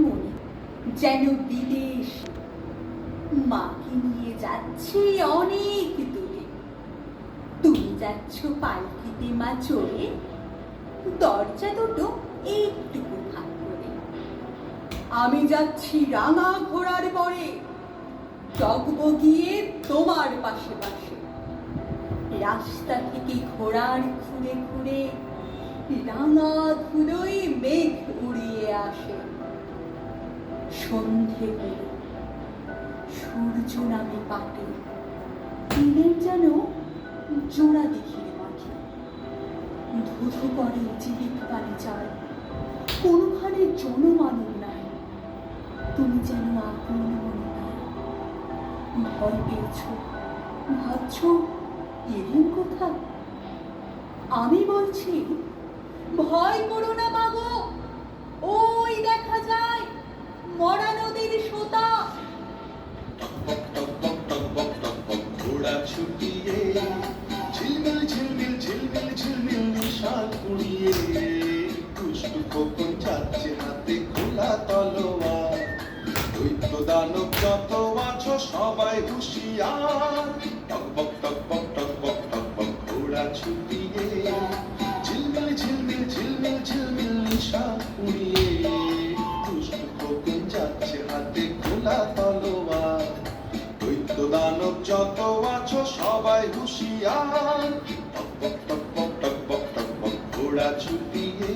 মনে যেন বিদেশ, মাকে নিয়ে যাচ্ছে অনেক দূরে। তুমি যাচ্ছ পালকিতে মা চড়ে, দরজা দুটো একটুকু ফাঁক করে। আমি যাচ্ছি রাঙা ঘোড়ার পরে, টগবগিয়ে তোমার পাশে পাশে। রাস্তা থেকে ঘোড়ার খুঁড়ে খুঁড়ে রাঙা ধুলোয় মেঘ উড়িয়ে আসে। সন্ধে হলো, সূর্য নামে পাটে, দিনের যেন জোড়া দেখির মাঠে। ধুধু করে জীবিত পানি চায়, কোনোখানে জনমানব নাই। তুমি যেন আপন মনে নাই। ভয় পেয়েছ, ভাবছ এলেন কোথা? আমি বলছি, ভয় করো না মাগো, ওই দেখা যায় মরা নদীর সোতা। ঘোড়া ছুটিয়ে ঝিলমিল ঝিলমিল ঝিলমিল ঝিলমিল নিশান কুড়িয়ে, দুষ্টু খোকন যাচ্ছে হাতে খোলা তলোয়ার। দৈত্য দানব যত আছো সবাই হুঁশিয়ার। টকবক টকবক টকবক টকবক ঘোড়া ছুটিয়ে ঝিলমিল ঝিলমিল ঝিলমিল ঝিলমিল নিশান কুড়িয়ে, দুষ্টু খোকন যাচ্ছে হাতে খোলা তলোয়ার। দৈত্য দানব যত আছো সবাই হুঁশিয়ার। টকবক টকবক টকবক টকবক ঘোড়া ছুটিয়ে।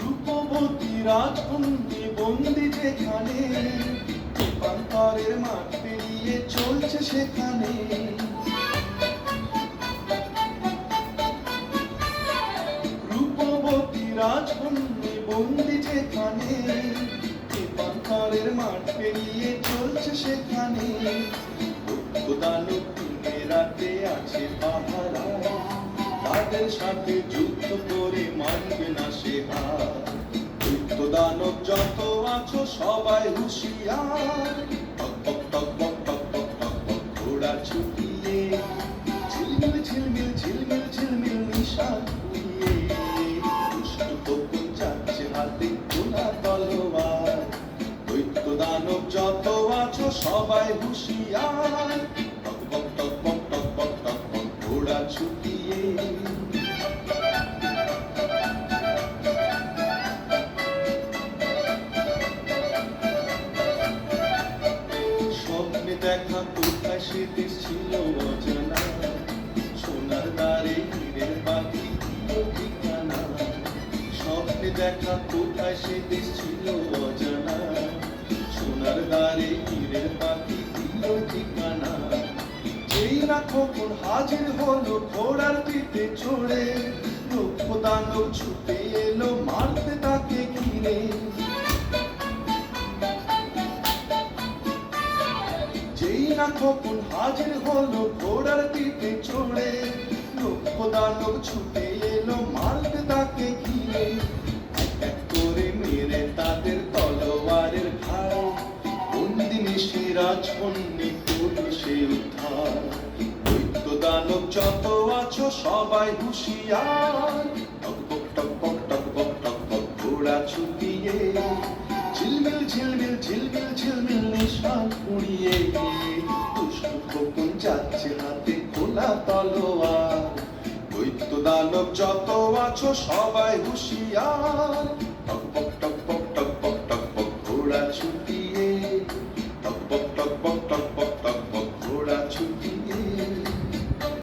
রূপবতী রাজকুণ্ডে বন্দি যেখানে, রূপান্তরের মাঠ পেরিয়ে চলছে সেখানে। রূপবতী রাজকুণ্ডে বন্দি যেখানে, রূপান্তরের মাঠ পেরিয়ে চলছে সেখানে। দৈত্য দানব দিনে রাতে আছে পাহারায়, তাদের সাথে যুদ্ধ করে মানবে না সে হার। দৈত্য দানব যত আছো সবাই হুঁশিয়ার। টকবক টকবক টকবক টকবক ঘোড়া ছুটিয়ে ঝিলমিল ঝিলমিল ঝিলমিল ঝিলমিল নিশান কুড়িয়ে, দুষ্টু খোকন যাচ্ছে হাতে খোলা তলোয়ার। দৈত্য দানব যত আছো সবাই হুঁশিয়ার। টকবক টকবক টকবক টকবক ঘোড়া ছুটিয়ে। স্বপ্নে দেখা কোথায় সে দেশ ছিল অজানা, সোনার দ্বারে হীরের পাখি দিল ঠিকানা। স্বপ্নে দেখা কোথায় সে দেশ ছিল অজানা, সোনার দ্বারে হীরের পাখি দিল ঠিকানা। যেই না খোকন হাজির হলো ঘোড়ার পিঠে চড়ে, রূপ দানব ছুটে এলো মারতে তাকে ঘিরে। যেই না খোকন হাজির হলো ঘোড়ার পিঠে চড়ে, রূপ দানব ছুটে এলো মারতে তাকে ঘিরে। এক এক করে মেরে তাদের তলোয়ারের ঘাড়, বন্দিনী সে রাজকন্যে করল সে উদ্ধার। দৈত্য দানব যত আছো সবাই হুঁশিয়ার। টকবক টকবক টকবক টকবক ঘোড়া ছুটিয়ে ঝিলমিল ঝিলমিল ঝিলমিল ঝিলমিল নিশান কুড়িয়ে, দুষ্টু খোকন যাচ্ছে হাতে খোলা তলোয়ার। দৈত্য দানব যত আছো সবাই হুঁশিয়ার। টকবক টকবক টকবক টকবক ঘোড়া ছুটিয়ে।